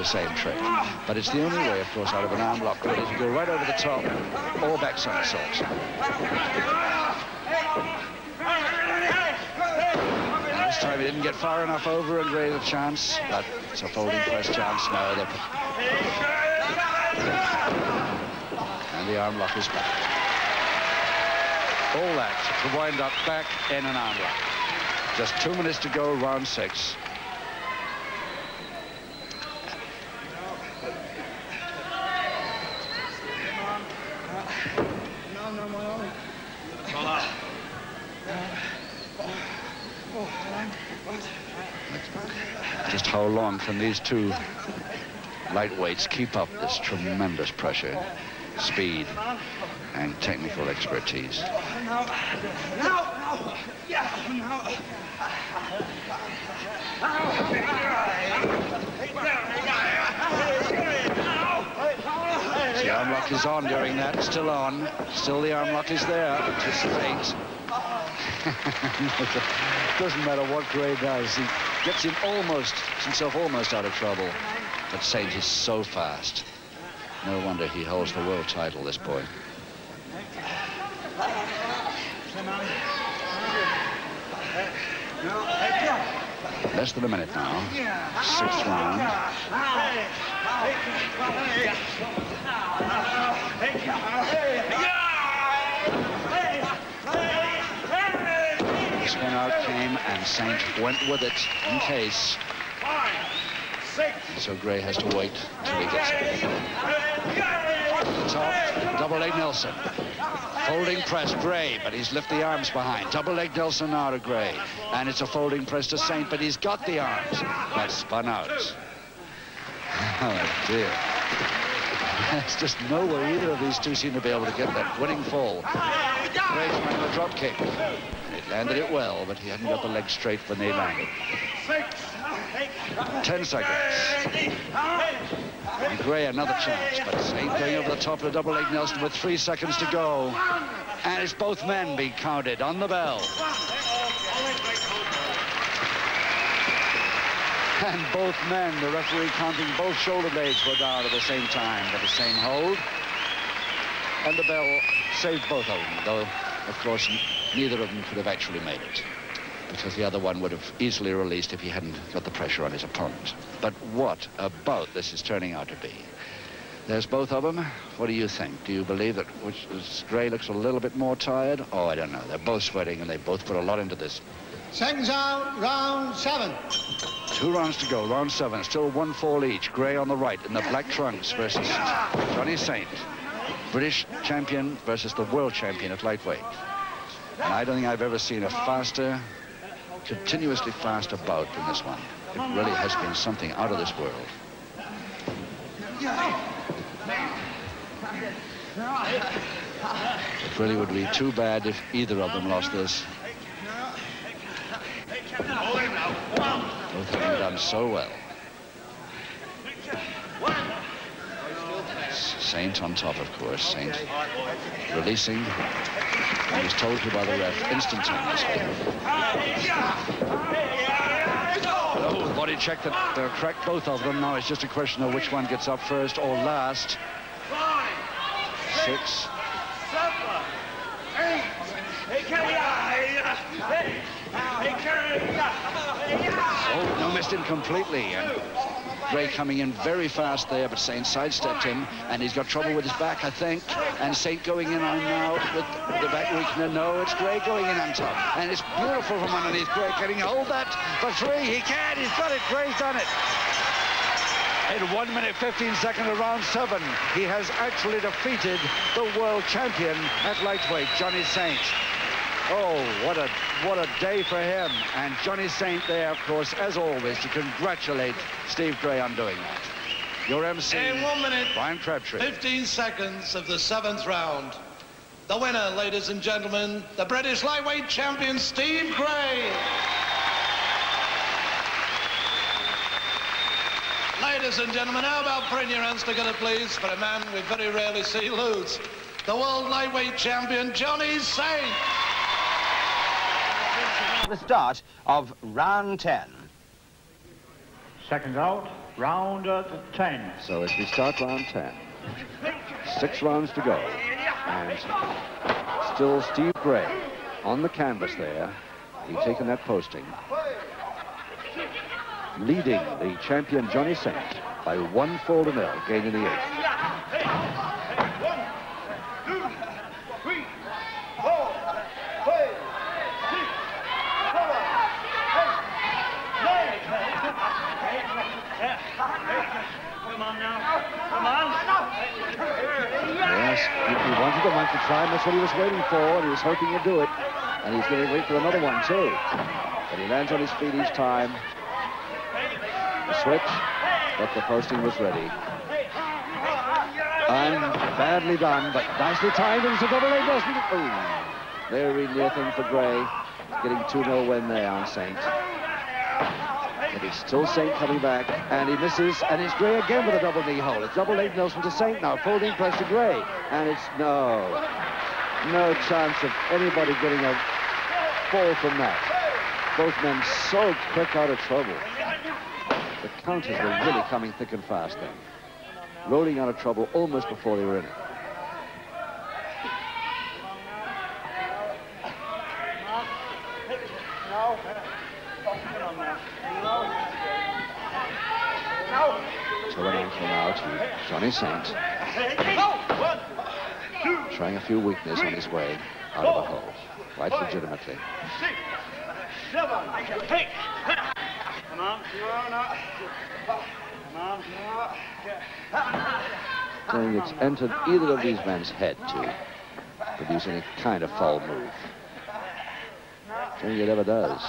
the same trick. But it's the only way, of course, out of an arm lock, whether you go right over the top or back somersaults. And this time he didn't get far enough over and Gray the chance, but it's a folding press chance. No, and the arm lock is back. All that to wind up back in an arm lock. Just 2 minutes to go, round 6. Just how long can these two lightweights keep up this tremendous pressure, speed, and technical expertise? The arm lock is on during that, still on. Still the arm lock is there. Just 8. Doesn't matter what Gray does. He gets himself almost out of trouble. But Saint is so fast. No wonder he holds the world title, this boy. Less than a minute now. 6th round. This one out came, and Saint went with it in case. So Gray has to wait till he gets it. The top, double leg Nelson. Folding press, Gray, but he's left the arms behind. Double leg Nelson now to Gray. And it's a folding press to Saint, but he's got the arms. That's spun out. Oh, dear. There's just no way either of these two seem to be able to get that winning fall. Gray trying a drop kick. It landed it well, but he hadn't got the leg straight when they landed. 10 seconds. And Gray another chance, but Saint going over the top of the double leg Nelson with 3 seconds to go. And it's both men being counted on the bell. And both men, the referee counting both shoulder blades were down at the same time with the same hold. And the bell saved both of them, though, of course, neither of them could have actually made it, because the other one would have easily released if he hadn't got the pressure on his opponent. But what a bout this is turning out to be. There's both of them. What do you think? Do you believe that Gray looks a little bit more tired? Oh, I don't know. They're both sweating, and they both put a lot into this. Seconds out, round 7. 2 rounds to go, round 7. Still 1 fall each. Gray on the right in the black trunks versus Johnny Saint. British champion versus the world champion at lightweight. And I don't think I've ever seen a faster, continuously faster bout than this one. It really has been something out of this world. It really would be too bad if either of them lost this. Both having done so well. Saint on top, of course. Saint releasing. And he's told to by the ref instantaneously. Oh, body check that cracked both of them. Now it's just a question of which one gets up first or last. 6. Oh, no, missed him completely. And Gray coming in very fast there, but Saint sidestepped him, and he's got trouble with his back, I think. And Saint going in on now with the back weakener. No, it's Gray going in on top. And it's beautiful from underneath. Gray can he hold that for 3? He can. He's got it. Gray's done it. In 1 minute, 15 seconds of round 7, he has actually defeated the world champion at lightweight, Johnny Saint. Oh, what a day for him. And Johnny Saint there, of course, as always, to congratulate Steve Gray on doing that. Your MC, in 1 minute, Brian Crabtree. 15 seconds of the 7th round. The winner, ladies and gentlemen, the British lightweight champion, Steve Gray. Ladies and gentlemen, how about putting your hands together, please, for a man we very rarely see lose, the world lightweight champion, Johnny Saint. The start of round 10. Seconds out, round 10. So as we start round 10, 6 rounds to go, and still Steve Gray on the canvas there. He's taken that posting, leading the champion Johnny Saint by 1-0, gaining the 8th. 1. Yes, he wanted the one to try, and that's what he was waiting for, and he was hoping he'd do it. And he's going to wait for another one, too. But he lands on his feet each time. The switch, but the posting was ready. And badly done, but nicely timed, and it's a double-leg Nelson. Oh, very near thing for Gray. Getting 2-0 win there on Saint. But it's still Saint coming back, and he misses, and it's Gray again with a double knee hold. It's double-leg Nelson to Saint now, folding press to Gray, and it's no chance of anybody getting a fall from that. Both men so quick out of trouble. The counters were really coming thick and fast then. Rolling out of trouble almost before they were in it. So an ankle now to Johnny Saint. Trying a few weakness on his way out of the hole. Quite legitimately. 6, 7, 8. Come on. I think it's entered either of these men's head to produce any kind of foul move. I think it ever does.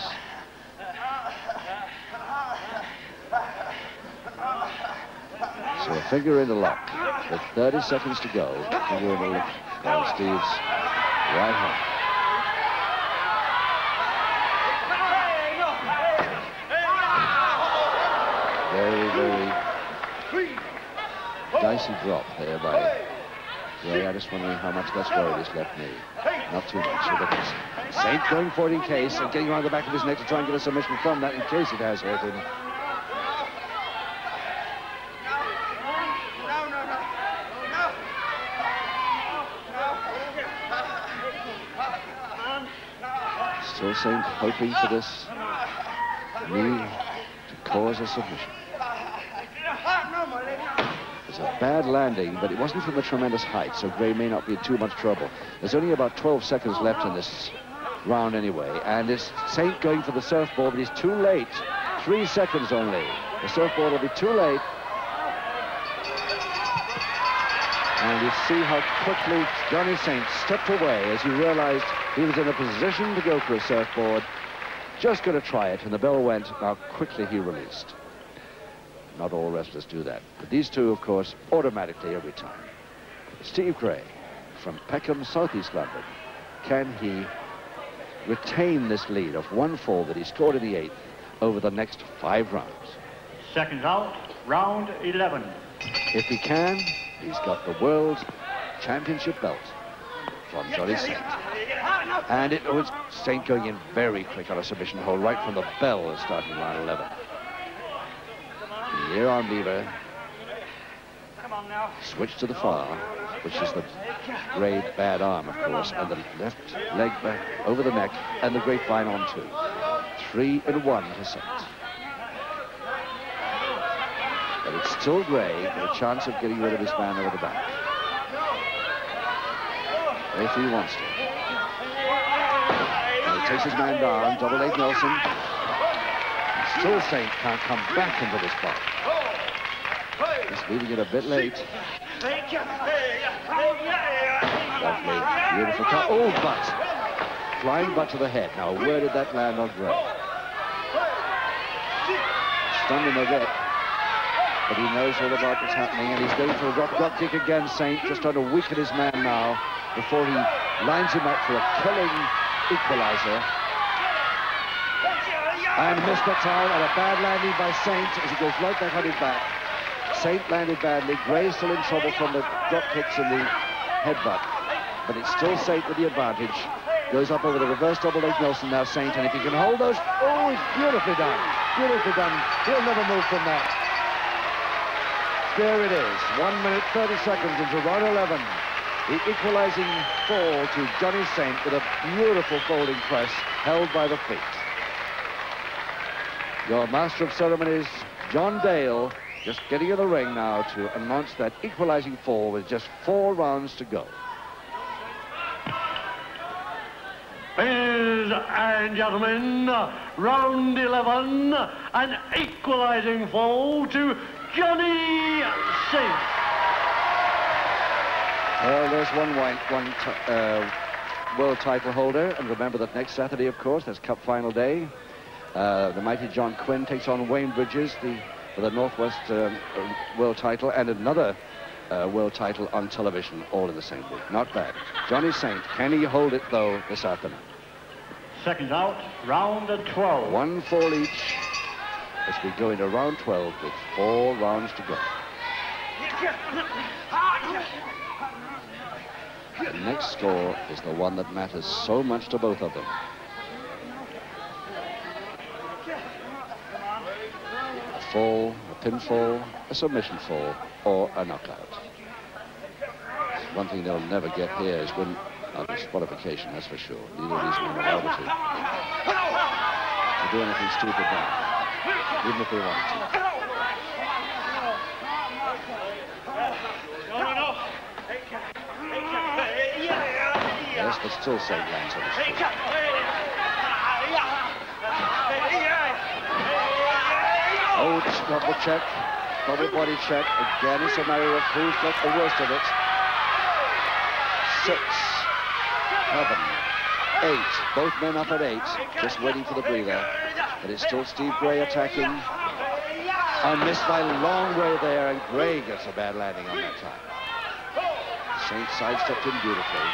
So a finger in the lock with 30 seconds to go. Finger in the lock on Steve's right hand. Very dicey drop there by Gray. I'm just wondering how much that's worried his left knee. Not too much. So but Saint going for it in case, and getting around the back of his neck to try and get a submission from that in case it has hurt him. Still Saint hoping for this knee to cause a submission. It's a bad landing, but it wasn't from a tremendous height, so Gray may not be in too much trouble. There's only about 12 seconds left in this round anyway, and it's Saint going for the surfboard, but he's too late. 3 seconds only. The surfboard will be too late. And you see how quickly Johnny Saint stepped away as he realized he was in a position to go for a surfboard. Just going to try it, and the bell went. How quickly he released. Not all wrestlers do that. But these two, of course, automatically every time. Steve Gray from Peckham, Southeast London. Can he retain this lead of 1-4 that he scored in the 8th over the next 5 rounds? Seconds out, round 11. If he can, he's got the World Championship belt from Johnny Saint. And it was Saint going in very quick on a submission hold right from the bell of starting round 11. The rear arm lever. Switch to the far, which is the Gray bad arm, of course, and the left leg back over the neck, and the grapevine on 2. 3-1 to Saint. But it's still Gray with a chance of getting rid of his man over the back. If he wants to. And he takes his man down, double-leg Nelson. Still Saint can't come back into this spot. He's leaving it a bit late. Lovely, beautiful cut. Oh, butt. Flying butt to the head. Now, where did that land on Gray? Stunned him a bit. But he knows all about what's happening, and he's going for a drop kick again, Saint, just trying to weaken his man now before he lines him up for a killing equalizer. And missed the time, and a bad landing by Saint as he goes right back on his back. Saint landed badly. Gray still in trouble from the drop kicks and the headbutt. But it's still Saint with the advantage. Goes up over the reverse double leg Nelson now, Saint, and if he can hold those, oh, it's beautifully done. Beautifully done. He'll never move from that. There it is. 1 minute, 30 seconds into round 11. The equalizing fall to Johnny Saint with a beautiful folding press held by the feet. Your master of ceremonies, John Dale, just getting in the ring now to announce that equalizing fall with just 4 rounds to go. Ladies and gentlemen, round 11, an equalizing fall to Johnny Saint. Well, there's one world title holder, and remember that next Saturday, of course, that's Cup final day. The mighty John Quinn takes on Wayne Bridges for the Northwest world title, and another world title on television, all in the same week. Not bad. Johnny Saint, can he hold it, though, this afternoon? Seconds out, round 12. 1 fall each as we go into round 12 with 4 rounds to go. The next score is the one that matters so much to both of them. A fall, a pinfall, a submission fall, or a knockout. One thing they'll never get here is win on disqualification, that's for sure. Neither of these men are able to do anything stupid now, even if they want to. Yes, but still Saint lands on his feet. Oh, double check, double body check. Again, it's a matter of who's got the worst of it. 6, 7, 8. Both men up at 8, just waiting for the breather. But it's still Steve Gray attacking. And missed by a long way there, and Gray gets a bad landing on that time. Saint sidestepped him beautifully.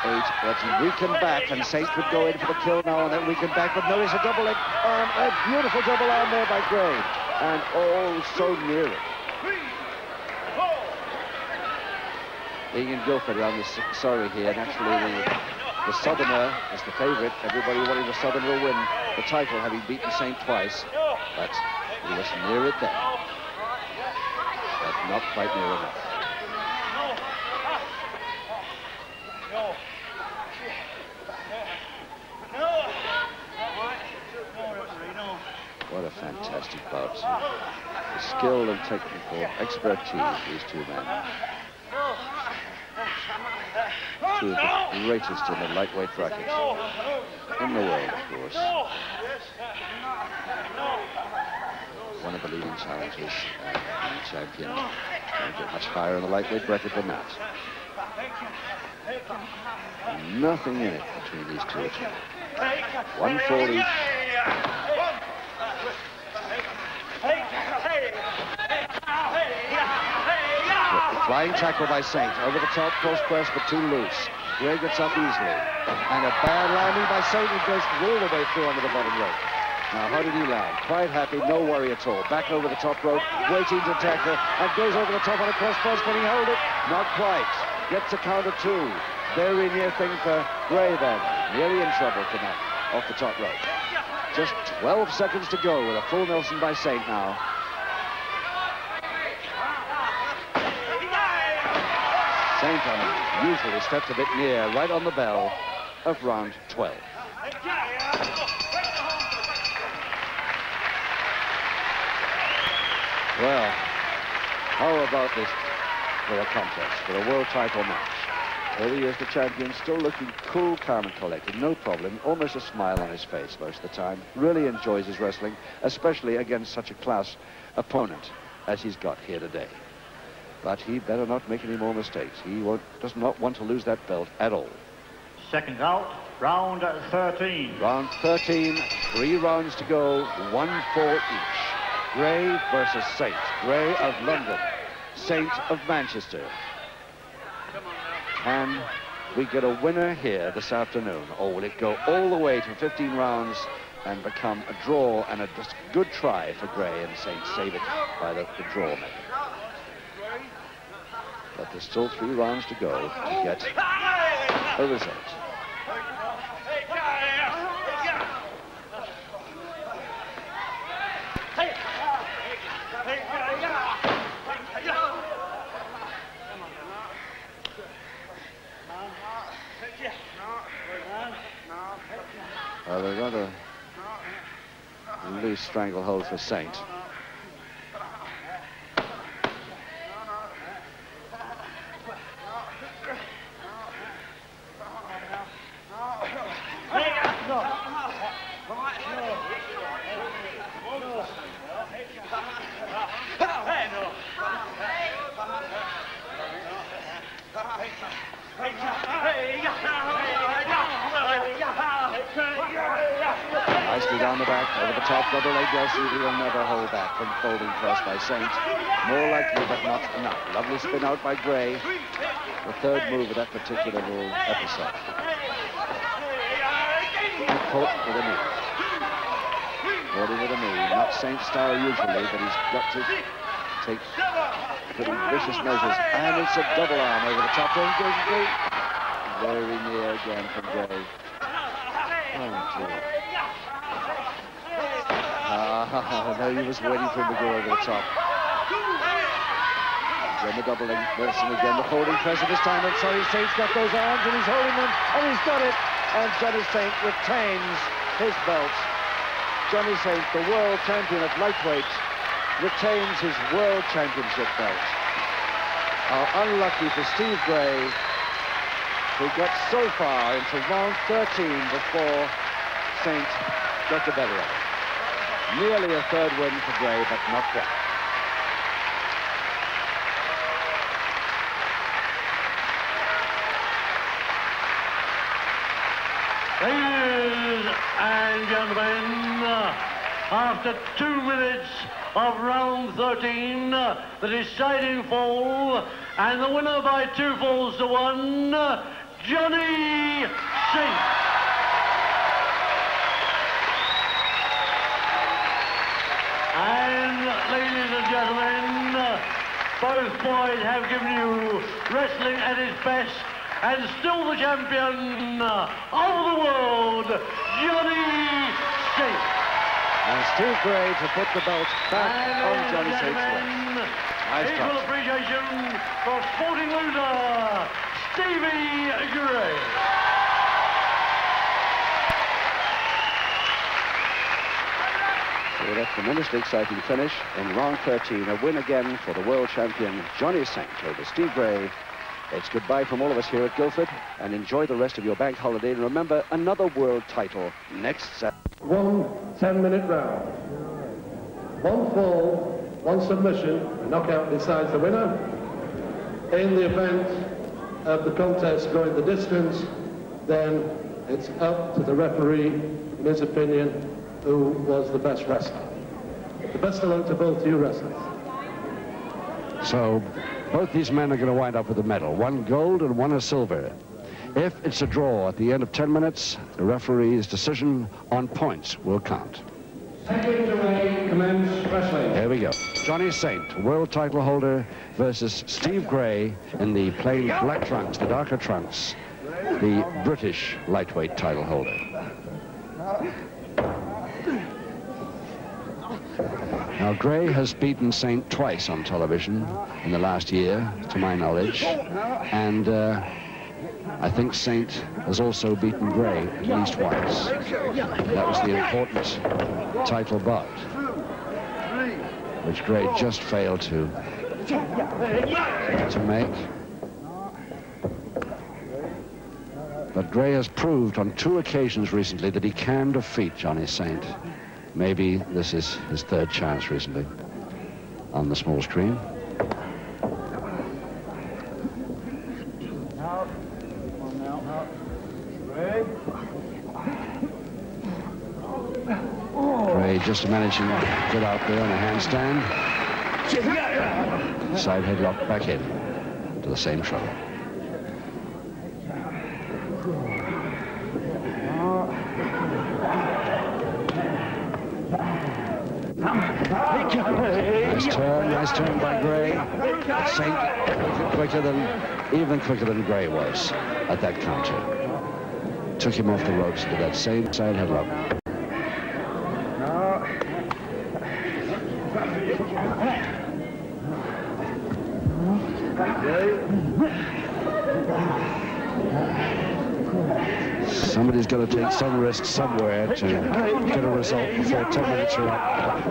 8, but he weakened back, and Saint could go in for the kill now and then weaken back, but no, it's a double leg arm, a beautiful double arm there by Gray. And oh, so near it. Being in Guildford, I'm sorry here, naturally the Southerner is the favourite. Everybody wanting the Southerner to win the title, having beaten Saint twice. But he was near it then. But not quite near enough. What a fantastic bout. The skill and technical expertise, these two men. Two of the greatest in the lightweight bracket in the world, of course. One of the leading challengers and the champion. Can't get much higher in the lightweight bracket than that. Nothing in it between these two. 1 fall each. Flying tackle by Saint. Over the top, cross press, but too loose. Gray gets up easily. And a bad landing by Saint. He goes all the way through under the bottom rope. Now, how did he land? Quite happy, no worry at all. Back over the top rope, waiting to tackle, and goes over the top on a cross press. Can he hold it? Not quite. Gets a count of 2. Very near thing for Gray then. Nearly in trouble tonight off the top rope. Just 12 seconds to go with a full Nelson by Saint now. Saint usually steps a bit near, right on the bell of round 12. Well, how about this for a contest, for a world title match? Here he is, the champion, still looking cool, calm and collected, no problem, almost a smile on his face most of the time. Really enjoys his wrestling, especially against such a class opponent as he's got here today. But he better not make any more mistakes. He does not want to lose that belt at all. Seconds out, round 13. Round 13, 3 rounds to go, 1 fall each. Gray versus Saint. Gray of London, Saint of Manchester. Can we get a winner here this afternoon? Or will it go all the way to 15 rounds and become a draw and a just good try for Gray and Saint save it by the draw method? But there's still 3 rounds to go to get a result. loose stranglehold for Saint. Nicely down the back, over the top, double leg LCD will never hold back from folding press by Saint. More likely, but not enough. Lovely spin out by Gray. The third move of that particular little episode. And caught with a knee. Caught him with a knee. Not Saint style usually, but he's got to take pretty vicious measures. And it's a double arm over the top. Very near again from Gray. Oh, dear. No, he was waiting for him to go over the top. Then the double leg Wilson again, the folding press at this time, and Johnny Saint's got those arms, and he's holding them, and he's got it, and Johnny Saint retains his belt. Johnny Saint, the world champion at lightweight, retains his world championship belt. How unlucky for Steve Gray, who got so far into round 13 before Saint got the better of it. Nearly a third win for Gray, but not quite. Ladies and gentlemen, after 2 minutes of round 13, the deciding fall, and the winner by 2 falls to 1, Johnny Saint. And ladies and gentlemen, both boys have given you wrestling at its best, and still the champion of the world, Johnny Saint. And Steve Gray to put the belt back on Johnny Saint's waist. Nice equal touch. appreciation for sporting loser, Stevie Gray. So that tremendously exciting finish in round 13. A win again for the world champion, Johnny Saint, over Steve Gray. It's goodbye from all of us here at Guildford, and enjoy the rest of your bank holiday. And remember, another world title next Saturday. 1 10-minute round. 1 fall, 1 submission, a knockout decides the winner. In the event of the contest going the distance, then it's up to the referee, in his opinion, who was the best wrestler. The best of luck to both you wrestlers. So both these men are going to wind up with a medal, 1 gold and 1 a silver. If it's a draw at the end of 10 minutes, the referee's decision on points will count. Second away, commence wrestling. Here we go. Johnny Saint, world title holder, versus Steve Gray in the plain black trunks, the darker trunks, the British lightweight title holder. Now, Gray has beaten Saint twice on television in the last year, to my knowledge, and I think Saint has also beaten Gray at least once. That was the important title bout, which Gray just failed to make. But Gray has proved on 2 occasions recently that he can defeat Johnny Saint. Maybe this is his 3rd chance recently on the small screen. Gray just managing to get out there on a handstand. Side headlock back in to the same trouble. Nice turn by Gray. Saint even quicker than Gray was at that counter. Took him off the ropes to that same side headlock. Somebody's got to take some risk somewhere to get a result before 10 minutes are up.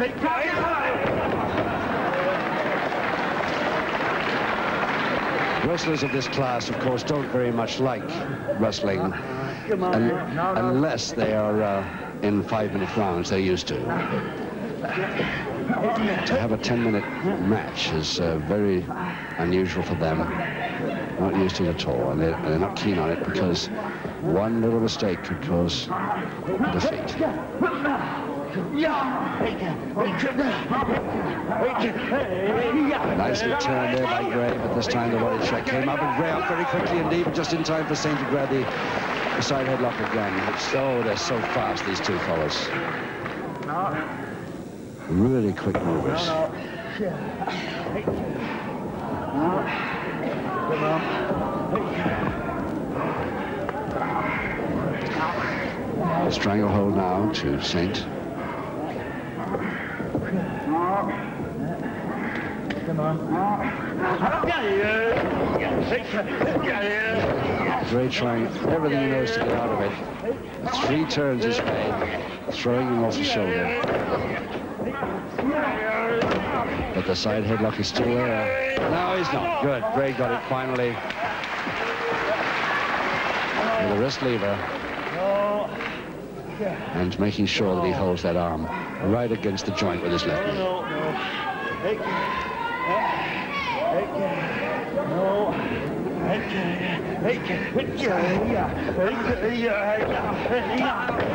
Wrestlers of this class, of course, don't very much like wrestling unless they are in 5-minute rounds. They're used to. To have a 10-minute match is very unusual for them. Not used to it at all, and they're not keen on it because one little mistake could cause defeat. Nicely turned there by Gray, but this time the body check came up, and Gray up very quickly indeed, but just in time for Saint to grab the side headlock again. Oh, they're so fast, these two fellas. Really quick movers. A stranglehold now to Saint. Gray trying everything he knows to get out of it. 3 turns he's made, throwing him off the shoulder. But the side headlock is still there. No, he's not. Good. Gray got it finally. With a wrist lever. And making sure that he holds that arm right against the joint with his left knee.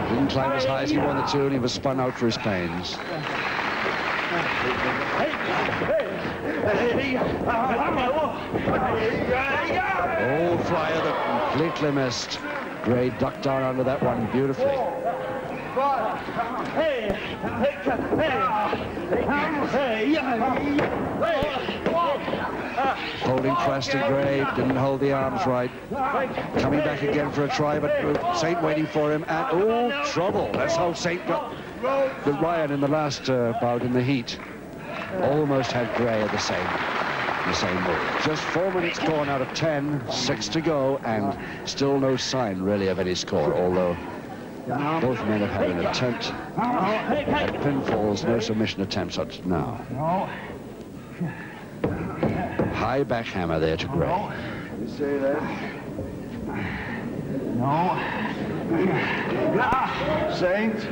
Didn't climb as high as he wanted to, and he was spun out for his pains. Oh, flyer that completely missed. Gray ducked down under that one beautifully. Holding press to Gray, didn't hold the arms right. Coming back again for a try, but Saint waiting for him, and oh, trouble. That's how Saint got the Ryan in the last bout in the heat. Almost had Gray at the same move. Just 4 minutes gone out of 10, 6 to go, and still no sign really of any score, although both men have had an attempt at pinfalls, no submission attempts up to now. High backhammer there to Gray. You say that? No. Saint?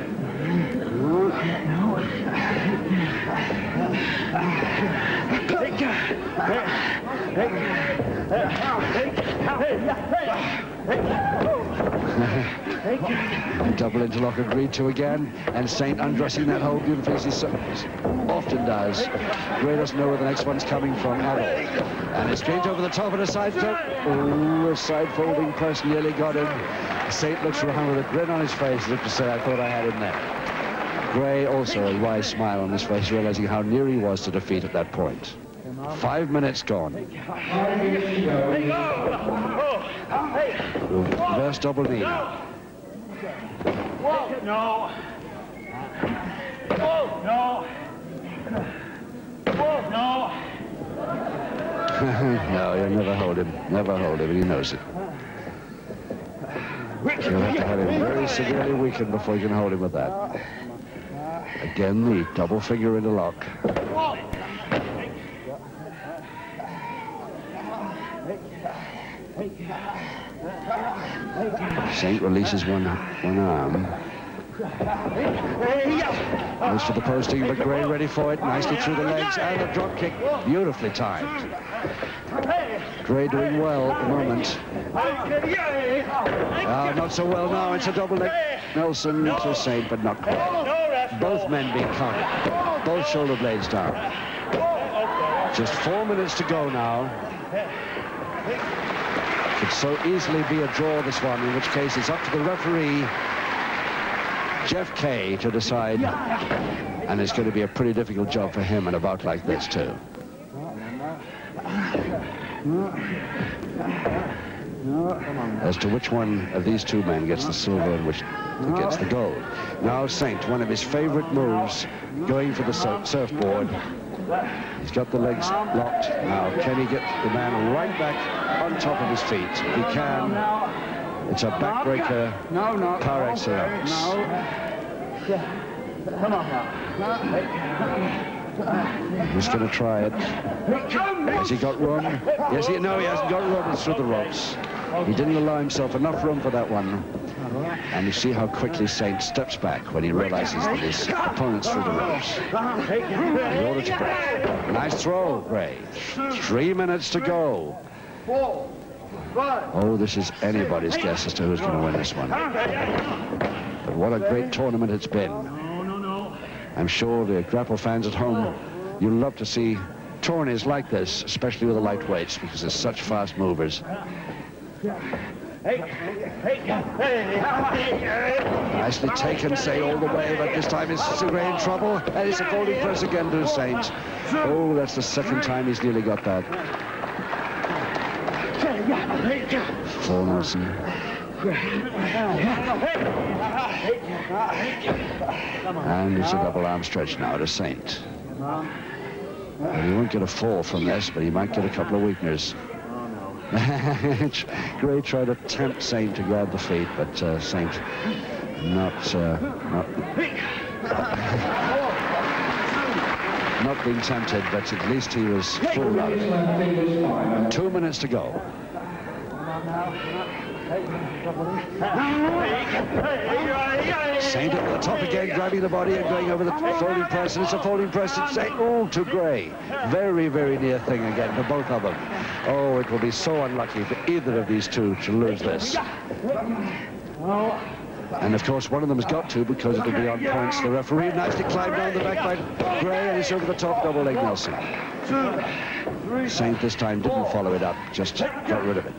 Double interlock agreed to again, and Saint undressing that hold beautifully as he often does. Gray doesn't know where the next one's coming from at all. And it's straight over the top of the side flip. Oh, a side folding press nearly got him. Saint looks around with a grin on his face as if to say, I thought I had him there. Gray also a wise smile on his face, realizing how near he was to defeat at that point. 5 minutes gone. Reverse double knee. No. No. No. No, you'll never hold him. Never hold him, and he knows it. You'll have to have him very severely weakened before you can hold him with that. Again, the double finger interlock. Saint releases one arm. Goes for the posting, but Gray ready for it. Nicely through the legs, and a drop kick. Beautifully timed. Gray doing well at the moment. Not so well now. It's a double leg Nelson to Saint, but not quite. Both men being counted. Both shoulder blades down. Just 4 minutes to go now. Could so easily be a draw, this one, in which case it's up to the referee, Jeff Kay, to decide. And it's going to be a pretty difficult job for him in a bout like this, too. As to which one of these two men gets the silver and which gets the gold. Now Saint, one of his favorite moves, going for the surfboard. He's got the legs locked. Now, can he get the man right back on top of his feet? He can. It's a backbreaker par excellence. Come on now. He's going to try it. Has he got room? Yes, no, he hasn't got room. It's through the ropes. He didn't allow himself enough room for that one. And you see how quickly Saint steps back when he realizes that his opponent's through the ropes. In order to break. Nice throw, Gray. 3 minutes to go. Oh, this is anybody's guess as to who's going to win this one. But what a great tournament it's been. I'm sure the grapple fans at home, you'll love to see tourneys like this, especially with the lightweights, because they're such fast movers. Nicely taken, Saint, all the way, but this time it's Gray in trouble, and it's a folding press again to Saint. Oh, that's the second time he's nearly got that. For Nelson. And it's a double arm stretch now to Saint. Well, he won't get a fall from this, but he might get a couple of weakeners. Gray tried to tempt Saint to grab the feet, but Saint not being tempted, but at least he was full out. 2 minutes to go. Saint at the top again, grabbing the body and going over the folding press, and it's a folding press. It's oh, to Gray. Very, very near thing again for both of them. Oh, it will be so unlucky for either of these two to lose this. And of course, one of them has got to, because it'll be on points. The referee nicely climbed down the back by Gray, and he's over the top, double leg Nelson. Saint this time didn't follow it up, just got rid of it.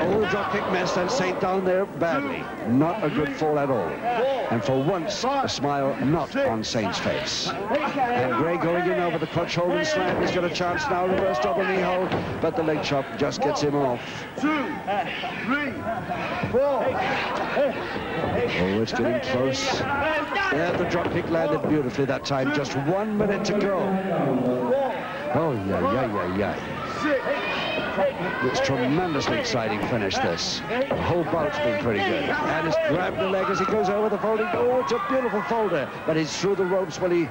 Oh, drop kick missed, and Saint down there badly. Not a good fall at all. And for once, a smile not on Saint's face. And Gray going in over the clutch hold and slam. He's got a chance now, reverse double knee hold, but the leg chop just gets him off. 2, 3, 4. Oh, it's getting close. Yeah, the drop kick landed beautifully that time. Just 1 minute to go. Oh, yeah. It's tremendously exciting finish, this. The whole bout's been pretty good. And he's grabbed the leg as he goes over the folding. Oh, it's a beautiful folder. But he's through the ropes when he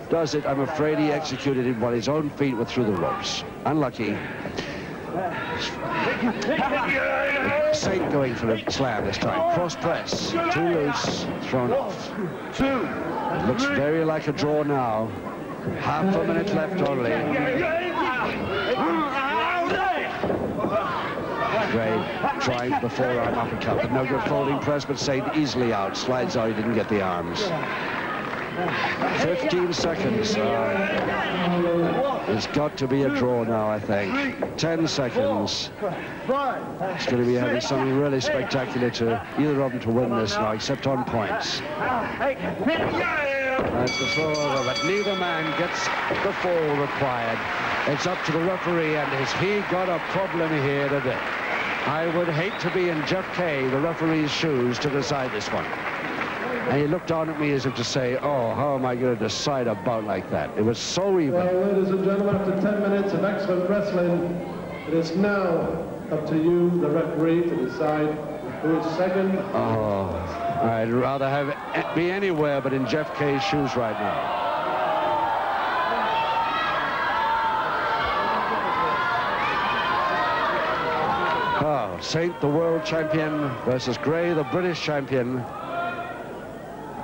does it. I'm afraid he executed it while his own feet were through the ropes. Unlucky. Saint going for a slam this time. Cross press. Too loose. Thrown off. It looks very like a draw now. Half a minute left only. Gray trying the forearm uppercut, but no good folding press, but Saint easily out. Slides out, he didn't get the arms. 15 seconds. It's got to be a draw now, I think. 10 seconds. It's going to be having something really spectacular to either of them to win this now, except on points. That's the throw over, but neither man gets the fall required. It's up to the referee, and has he got a problem here today? I would hate to be in Jeff Kay, the referee's shoes, to decide this one. And he looked down at me as if to say, oh, how am I going to decide a bout like that? It was so even. Well, ladies and gentlemen, after 10 minutes of excellent wrestling, it is now up to you, the referee, to decide who is second. Oh, I'd rather have be anywhere but in Jeff Kay's shoes right now. Oh, Saint, the world champion, versus Gray, the British champion.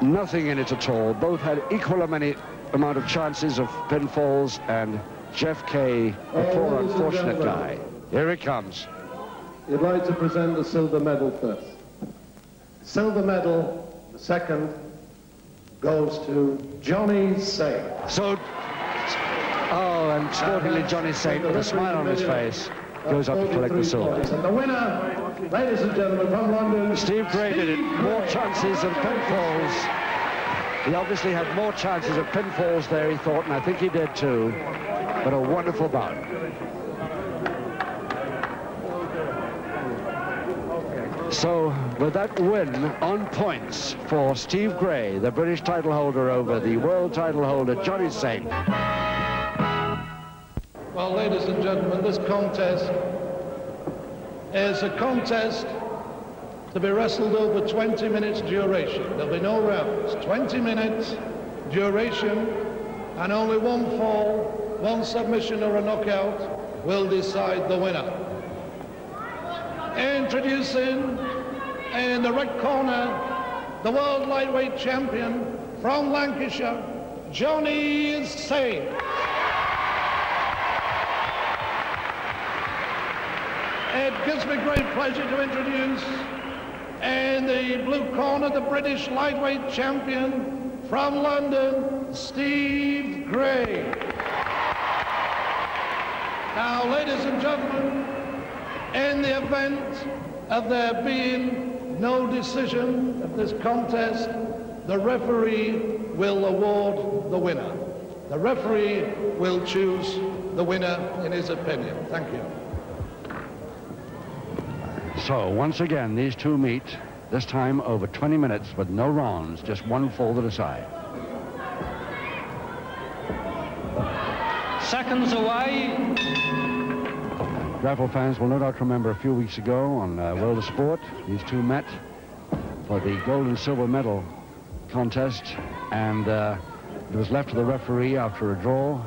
Nothing in it at all. Both had equal amount of chances of pinfalls, and Jeff Kay, the poor unfortunate guy. Here it comes. You'd like to present the silver medal first. Silver medal, the second, goes to Johnny Saint. So, oh, and sportingly Johnny Saint, with a smile on his face, goes up to collect the silver. And the winner, ladies and gentlemen, from London, Steve Gray did it. More chances of pinfalls. He obviously had more chances of pinfalls there, he thought, and I think he did too. But a wonderful bout. So, with that win on points for Steve Gray, the British title holder over the world title holder, Johnny Saint. Well, ladies and gentlemen, this contest is a contest to be wrestled over 20 minutes duration. There'll be no rounds. 20 minutes duration, and only one fall, one submission or a knockout will decide the winner. Introducing in the red corner, the world lightweight champion from Lancashire, Johnny Saint. It gives me great pleasure to introduce in the blue corner, the British lightweight champion from London, Steve Gray. Now, ladies and gentlemen, in the event of there being no decision of this contest, the referee will award the winner. The referee will choose the winner in his opinion. Thank you. So, once again, these two meet, this time over 20 minutes with no rounds, just one fall to decide. Seconds away. Grapple fans will no doubt remember a few weeks ago on World of Sport, these two met for the gold and silver medal contest, and it was left to the referee after a draw,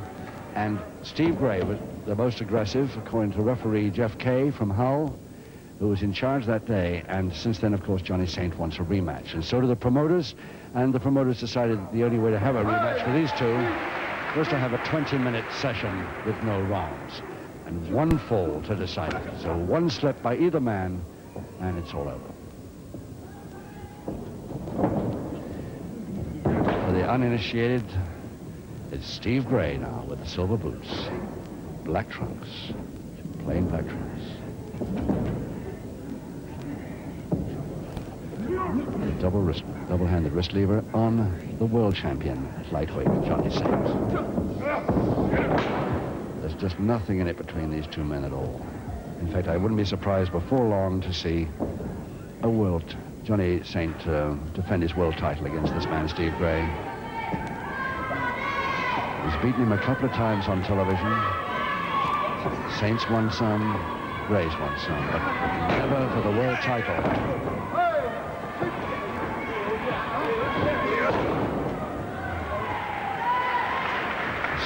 and Steve Gray was the most aggressive, according to referee Jeff Kay from Hull, who was in charge that day. And since then, of course, Johnny Saint wants a rematch, and so do the promoters, and the promoters decided the only way to have a rematch for these two was to have a 20-minute session with no rounds and one fall to decide it. So one slip by either man and it's all over. For the uninitiated, it's Steve Gray now with the silver boots, black trunks, plain black trunks. Double-handed wrist lever on the world champion lightweight, Johnny Saint. There's just nothing in it between these two men at all. In fact, I wouldn't be surprised before long to see Johnny Saint defend his world title against this man, Steve Gray. He's beaten him a couple of times on television. Saint's won some, Gray's won some, but never for the world title.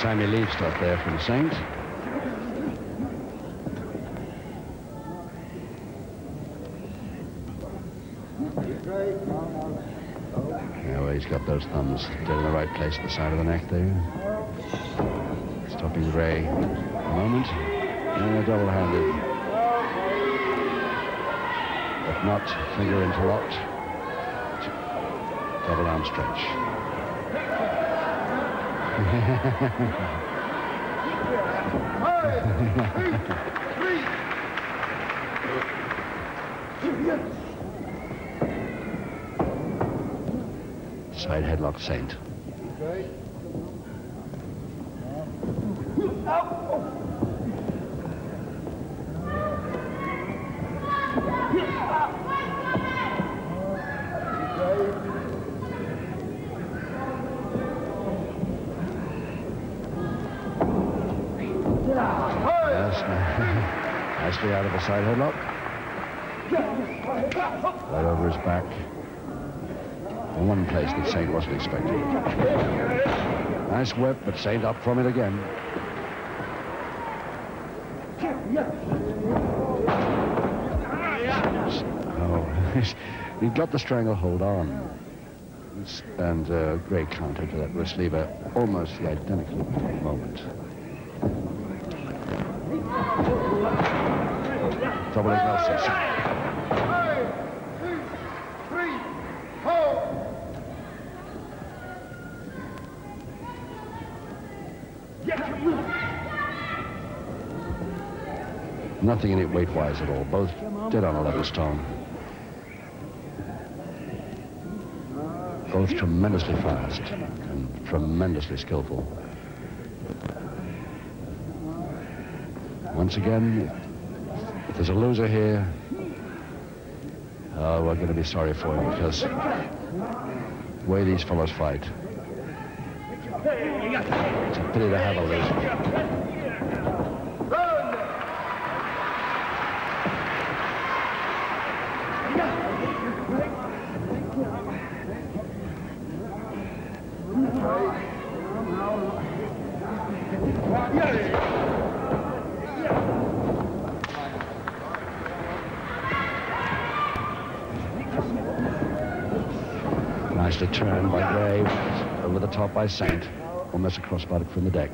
Sammy Lee stuff there from Saint. Yeah, well, he's got those thumbs dead in the right place at the side of the neck there. Stopping Gray a moment. And a double-handed. If not, finger interlocked. Double arm stretch. Side headlock Saint. Nicely out of a side headlock. Right over his back. In one place that Saint wasn't expecting. Nice whip, but Saint up from it again. Oh, he got the stranglehold on. And Gray countered to that wrist lever almost the identical moment. Double leg Nelson. 3, 4. Nothing in it weight-wise at all. Both dead on a level stone. Both tremendously fast and tremendously skillful. Once again, if there's a loser here, we're going to be sorry for him, because the way these fellows fight, it's a pity to have a loser. turn by Gray, over the top by Saint, almost across buttock from the deck.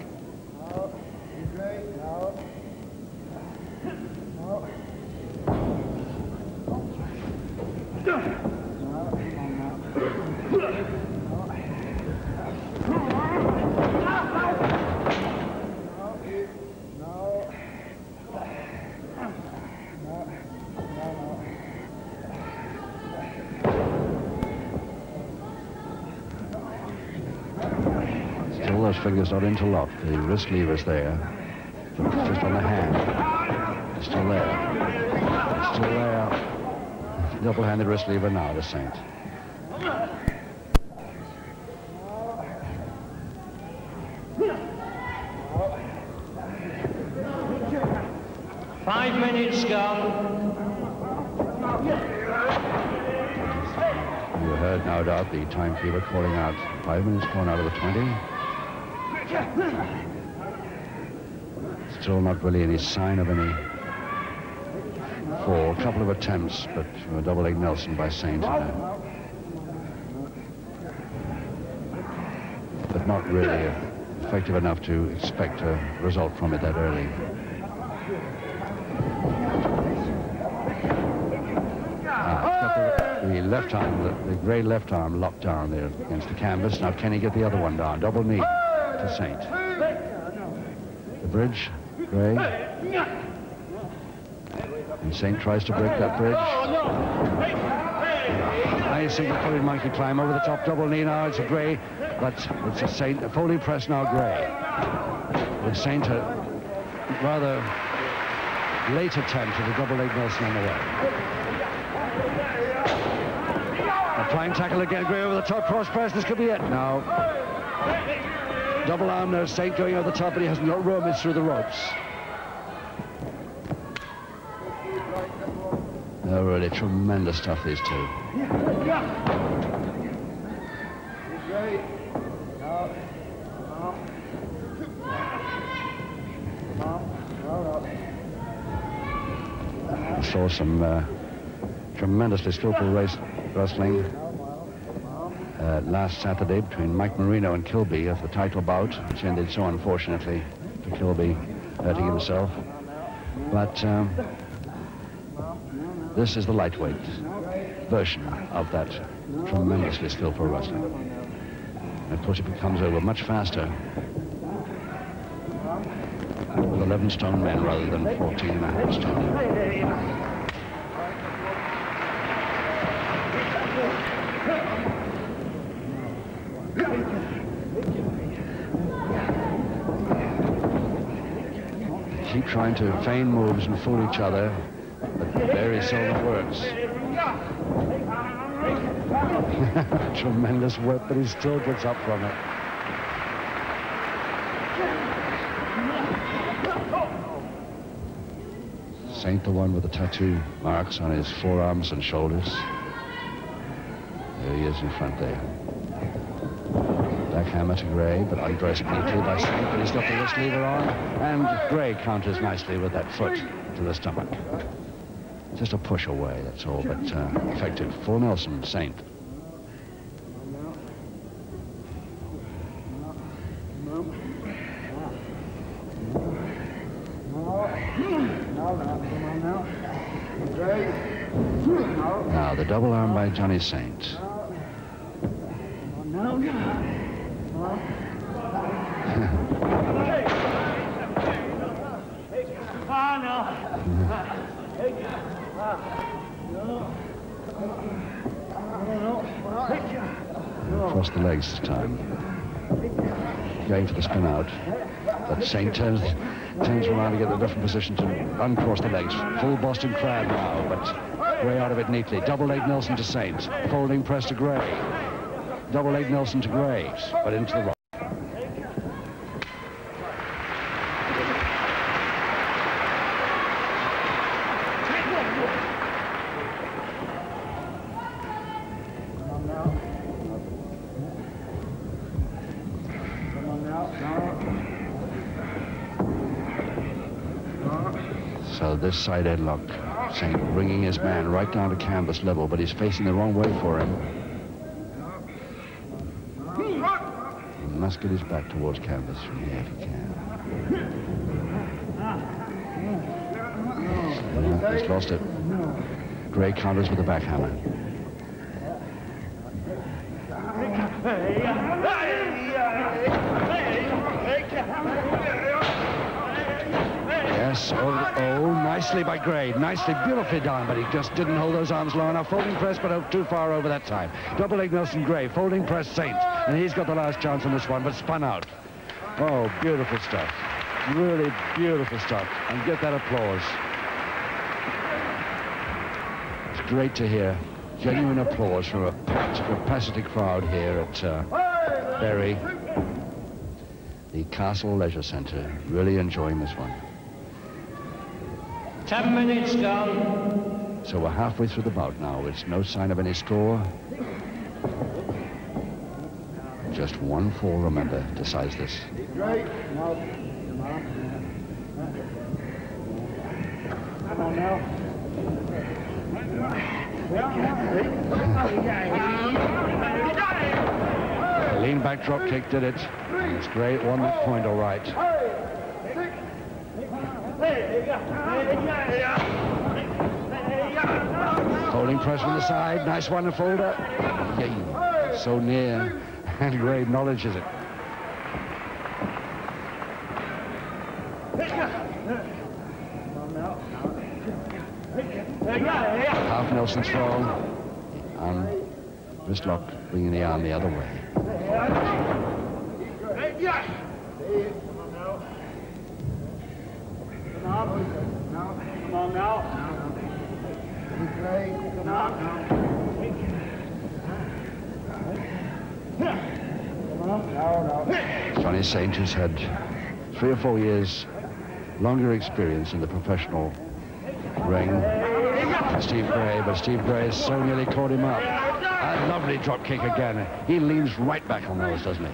Still those fingers not interlocked. The wrist lever's there. It's just on the hand. It's still there. It's still there. Double-handed wrist lever now to Saint. Five minutes gone. You heard, no doubt, the timekeeper calling out 5 minutes gone out of the 20. Still not really any sign of any fall. A couple of attempts, but a double-leg Nelson by Saint. But not really effective enough to expect a result from it that early. The left arm, the Gray left arm locked down there against the canvas. Now can he get the other one down? Double knee to Saint. The bridge, Gray. And Saint tries to break that bridge. Nice single-footed monkey climb over the top, double knee now. It's a Gray, but it's a Saint, a folding press now, Gray. With Saint a rather late attempt at a double-leg Nelson on the way. Flying tackle again, Gray over the top, cross press, this could be it. Now, double arm there, Saint going over the top, but he hasn't got room, it's through the ropes. They're really tremendous stuff, these two. I saw some tremendously skillful wrestling last Saturday between Mike Marino and Kilby at the title bout, which ended so unfortunately for Kilby, hurting himself. But this is the lightweight version of that tremendously skillful wrestling. And of course it becomes over much faster with 11 stone men rather than 14.5 stone. Keep trying to feign moves and fool each other, but very seldom works. Tremendous work, but he still gets up from it. Saint, the one with the tattoo marks on his forearms and shoulders. There he is in front there. Backhammer to Gray, but undressed neatly by Saint, but he's got the wrist lever on, and Gray counters nicely with that foot to the stomach. Just a push away, that's all, but effective. Full Nelson, Saint. Now, the double arm by Johnny Saint. Across the legs this time. Going for the spin out. But Saint turns around to get a different position to uncross the legs. Full Boston crab now, but Gray out of it neatly. Double leg Nelson to Saint. Folding press to Gray. Double leg Nelson to Gray, but into the rock. So this side headlock, Saint bringing his man right down to canvas level, but he's facing the wrong way for him. He must get his back towards canvas from here if he can. No, he's lost it. Gray counters with a backhammer. Yes, oh, nicely by Gray. Nicely, beautifully done, but he just didn't hold those arms long enough. Folding press, but too far over that time. Double leg Nelson Gray, folding press Saint. And he's got the last chance on this one, but spun out. Oh, beautiful stuff. Really beautiful stuff. And get that applause. It's great to hear genuine applause from a packed capacity crowd here at Bury, the Castle Leisure Centre. Really enjoying this one. 10 minutes gone. So we're halfway through the bout now. It's no sign of any score. Just one fall, remember, decides this. Come on now. Lean back drop kick did it. It's great. Won that point all right. Holding press from the side. Nice one to folder. Yay. So near. And Gray acknowledges it. Half Nelson throw. And wrist lock bringing the arm the other way. Come on now. Johnny Saint has had 3 or 4 years longer experience in the professional ring than Steve Gray, but Steve Gray has so nearly caught him up. A lovely drop kick again. He leans right back on those, doesn't he?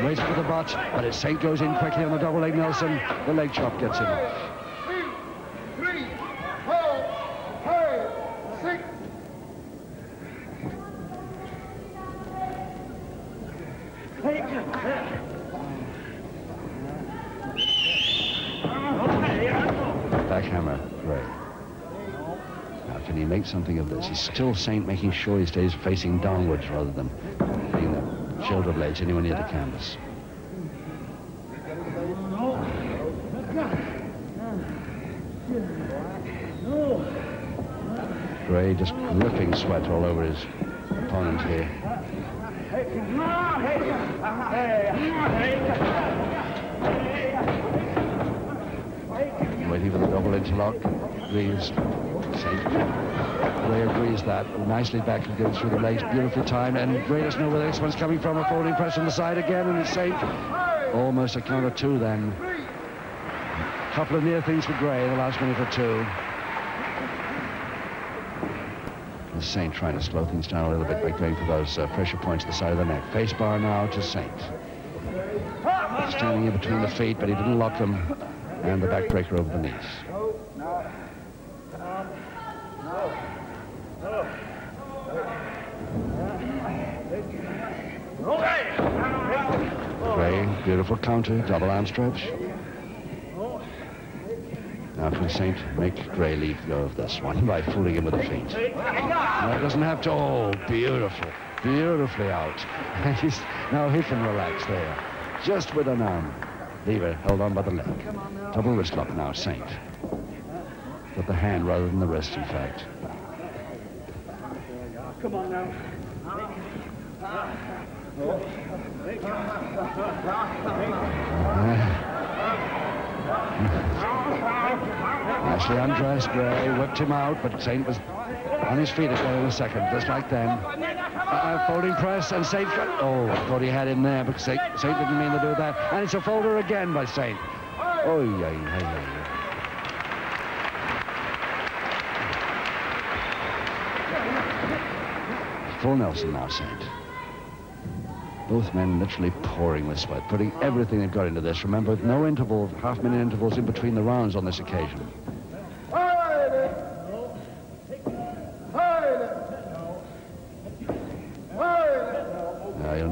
Waits for the butt, but it's Saint goes in quickly on the double leg Nelson. The leg chop gets him. 2, 3, 4, 5, 6. Backhammer, Gray. Now, can he make something of this? He's still Saint, making sure he stays facing downwards rather than being the shoulder blades anywhere near the canvas. Gray just dripping sweat all over his opponent here. Waiting for the double interlock. Agrees. Gray agrees that. Nicely back and goes through the legs. Beautifully timed. And Gray doesn't know where the next one's coming from. A folding press on the side again. And it's Saint. Almost a count of 2 then. A couple of near things for Gray in the last minute or 2. Saint trying to slow things down a little bit by going for those pressure points at the side of the neck. Face bar now to Saint. Standing in between the feet, but he didn't lock them. And the backbreaker over the knees. Gray, beautiful counter, double arm stretch. Now can Saint make Gray leave go of this one by fooling him with the feet? No, it doesn't have to. Oh, beautiful. Beautifully out. Now he can relax there. Just with an arm. Lever held on by the leg. Double wrist lock now, Saint. With the hand rather than the wrist, in fact. Come on now. Nicely undressed, Gray whipped him out, but Saint was on his feet again in a second, just like then. Folding press, and Saint got... Oh, I thought he had him there, but Saint didn't mean to do that. And it's a folder again by Saint. Oh, yeah. Full Nelson now, Saint. Both men literally pouring with sweat, putting everything they've got into this. Remember, no interval, half-minute intervals in between the rounds on this occasion.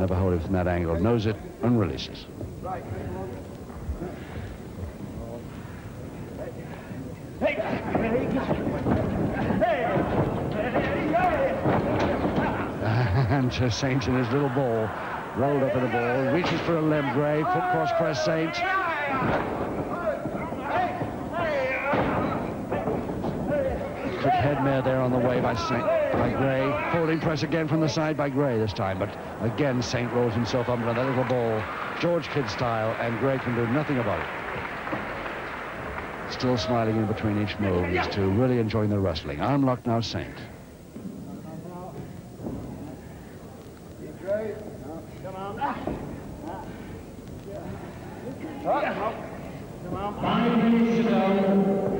never hold it from that angle. Knows it and releases. And Saint in his little ball, rolled up in a ball, reaches for a limb. Gray, foot cross press, Saint. Quick head mare there on the way by Gray. Folding press again from the side by Gray this time, but again Saint rolls himself up into that little ball, George Kidd style, and Gray can do nothing about it. Still smiling in between each move. These two really enjoying the wrestling. Arm lock now, Saint.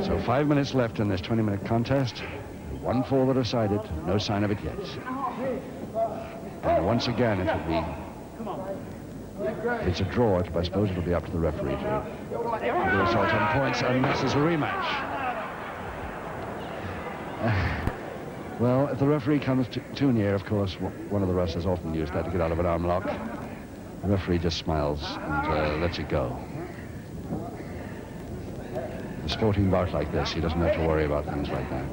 So 5 minutes left in this 20-minute contest. 1-4 that decided. No sign of it yet. And once again, it will be... If it's a draw, I suppose it'll be up to the referee to do the result on points, and this is a rematch. Well, if the referee comes too near, of course, one of the wrestlers often use that to get out of an arm lock. The referee just smiles and lets it go. A sporting bout like this, he doesn't have to worry about things like that.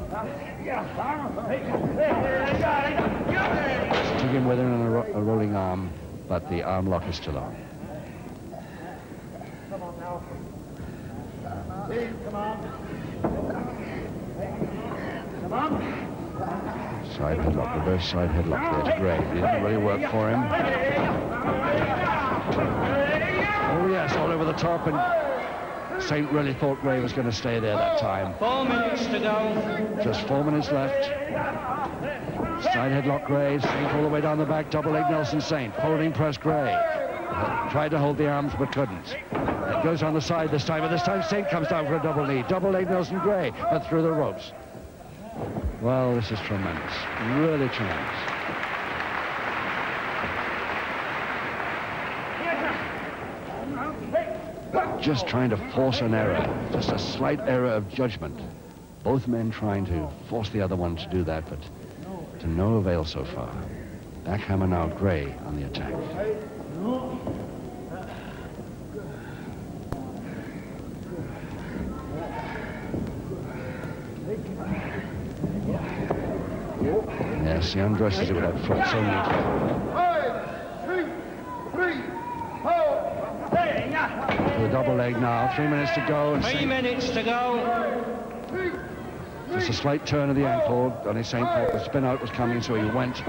Took him with him in a rolling arm, but the arm lock is still on. Come on now. Come on. Come on. Side headlock, reverse side headlock there to Gray. It didn't really work for him. Oh yes, all over the top, and Saint really thought Gray was going to stay there that time. 4 minutes to go. Just 4 minutes left. Side headlock Gray, Saint all the way down the back, double leg Nelson Saint, holding press Gray. Tried to hold the arms but couldn't. It goes on the side this time, and this time Saint comes down for a double knee. Double leg Nelson Gray, but through the ropes. Well, this is tremendous, really tremendous. Just trying to force an error, just a slight error of judgment. Both men trying to force the other one to do that, but to no avail so far. Backhammer now, Gray on the attack. Yes, he undresses it with that front so neatly. 5, 2, 3, 4. To the double leg now, 3 minutes to go. And 3 minutes to go. Just a slight turn of the ankle. Only Saint thought the spin out was coming, so he went,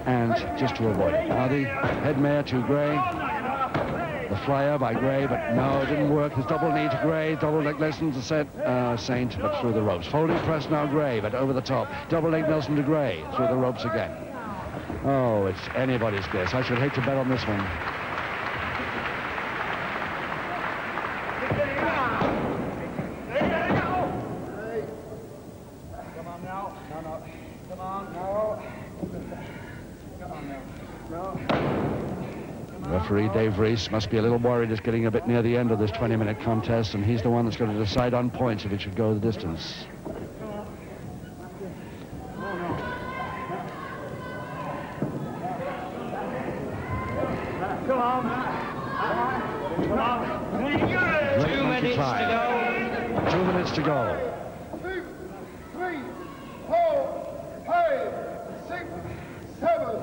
and just to avoid it. Now the head mare to Gray. The flyer by Gray, but no, it didn't work. His double knee to Gray, double leg Nelson to set Saint, but through the ropes. Folding press now Gray, but over the top. Double leg Nelson to Gray, through the ropes again. Oh, it's anybody's guess. I should hate to bet on this one. Referee Dave Reese must be a little worried. It's getting a bit near the end of this 20-minute contest, and he's the one that's going to decide on points if it should go the distance. Come on. Come on. 2 minutes to go. 2 minutes to go. 2, 3, 4, 5, 6, 7,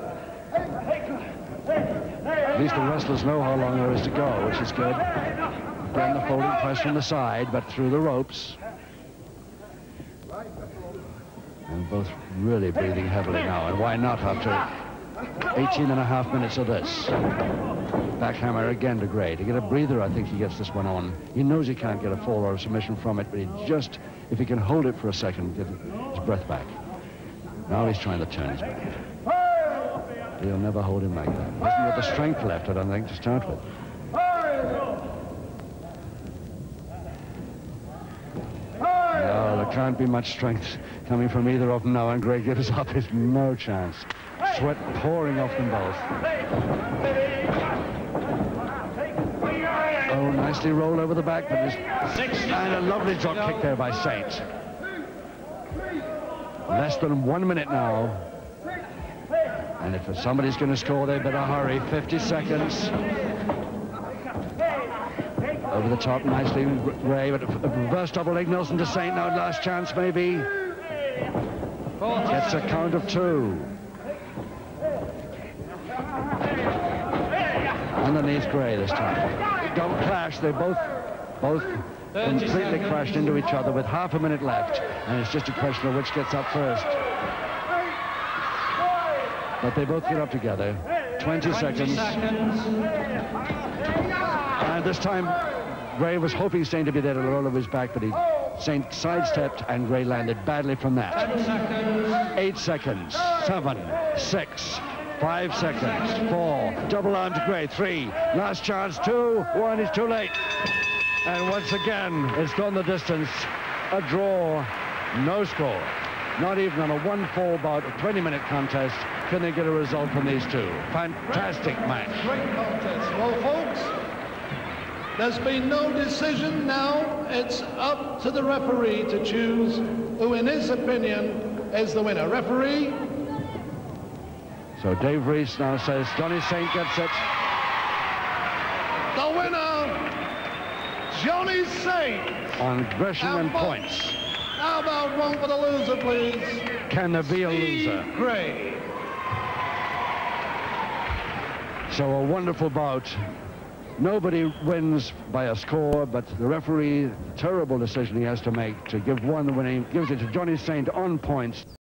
8. At least the wrestlers know how long there is to go, which is good. Again, the folding press from the side, but through the ropes. And both really breathing heavily now, and why not after 18.5 minutes of this. Backhammer again to Gray. To get a breather, I think he gets this one on. He knows he can't get a fall or a submission from it, but he just, if he can hold it for a second, get his breath back. Now he's trying to turn his back. He'll never hold him like that. He hasn't got the strength left, I don't think, to start with. No, there can't be much strength coming from either of them now, and Gray gives up. There's no chance. Sweat pouring off them both. Oh, nicely rolled over the back, but and a lovely drop kick there by Saint. Less than 1 minute now. And if somebody's going to score, they better hurry. 50 seconds. Over the top nicely, Ray, but a reverse double leg. Nelson to Saint now, last chance maybe. Gets a count of 2. Underneath Gray this time. Don't clash, they both completely crashed into each other with half a minute left, and it's just a question of which gets up first. But they both get up together. 20 seconds. And this time Gray was hoping Saint to be there to roll over his back, but Saint sidestepped and Gray landed badly from that. 8 seconds. 7, 6, 5 seconds. 4, double arm to Gray. 3, last chance. 2, 1, it's too late. And once again, it's gone the distance. A draw, no score. Not even on a 1-4 bout, a 20-minute contest, can they get a result from these two. Fantastic match. Great contest. Well, folks, there's been no decision now. It's up to the referee to choose who, in his opinion, is the winner. Referee? So Dave Reese now says Johnny Saint gets it. The winner, Johnny Saint. On aggression and points. How about one for the loser, please? Can there be a loser? Gray. So a wonderful bout. Nobody wins by a score, but the referee, terrible decision he has to make to give one when he gives it to Johnny Saint on points.